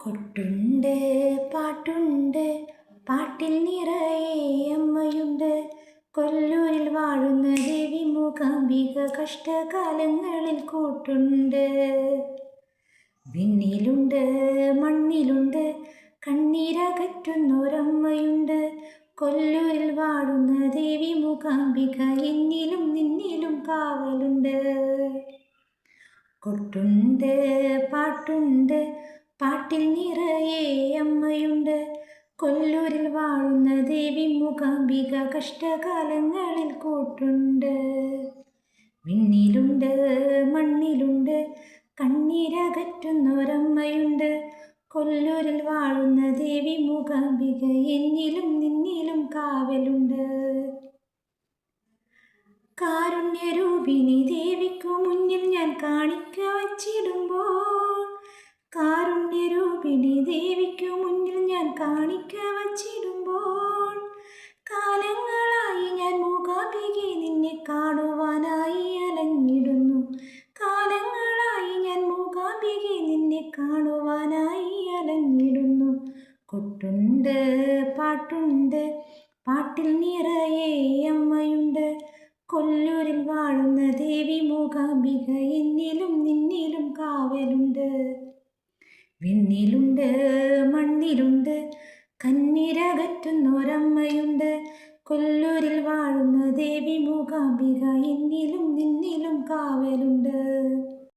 കൊട്ടുണ്ട് പാട്ടുണ്ട്, പാട്ടിൽ നിറയെ അമ്മയുണ്ട്. കൊല്ലൂരിൽ വാഴുന്ന ദേവി മൂകാംബിക കഷ്ടകാലങ്ങളിൽ കൂട്ടുണ്ട്. വിണ്ണിലുണ്ട് മണ്ണിലുണ്ട് കണ്ണീരകറ്റുന്നൊരമ്മയുണ്ട്. കൊല്ലൂരിൽ വാഴുന്ന ദേവി മൂകാംബിക എന്നിലും നിന്നിലും കാവലുണ്ട്. കൊട്ടുണ്ട് പാട്ടുണ്ട്, പാട്ടിൽ നിറയെ അമ്മയുണ്ട്. കൊല്ലൂരിൽ വാഴുന്ന ദേവി മൂകാംബിക കഷ്ടകാലങ്ങളിൽ കൂട്ടുണ്ട്. വിണ്ണിലുണ്ട് മണ്ണിലുണ്ട് കണ്ണീരകറ്റുന്നൊരമ്മയുണ്ട്. കൊല്ലൂരിൽ വാഴുന്ന ദേവി മൂകാംബിക എന്നിലും നിന്നിലും കാവലുണ്ട്. കാരുണ്യരൂപിണി ദേവിക്കു മുന്നിൽ ഞാൻ കാണിക്ക വച്ചിടുമ്പോൾ, കാരുണ്യരൂപിണി ദേവിക്കു മുന്നിൽ ഞാൻ കാണിക്ക വച്ചിടുമ്പോൾ, കാലങ്ങളായി ഞാൻ മൂകാംബികെ നിന്നെ കാണുവാനായി അലഞ്ഞിടുന്നു. കാലങ്ങളായി ഞാൻ മൂകാംബികെ നിന്നെ കാണുവാനായി അലഞ്ഞിടുന്നു. കൊട്ടുണ്ട് പാട്ടുണ്ട്, പാട്ടിൽ നിറയെ അമ്മയുണ്ട്. കൊല്ലൂരിൽ വാഴുന്ന ദേവി മൂകാംബിക എന്നിലും നിന്നിലും കാവലുണ്ട്. വിണ്ണിലുണ്ട് മണ്ണിലുണ്ട് കണ്ണീരകറ്റുന്നൊരമ്മയുണ്ട്. കൊല്ലൂരിൽ വാഴുന്ന ദേവി മൂകാംബിക എന്നിലും നിന്നിലും കാവലുണ്ട്.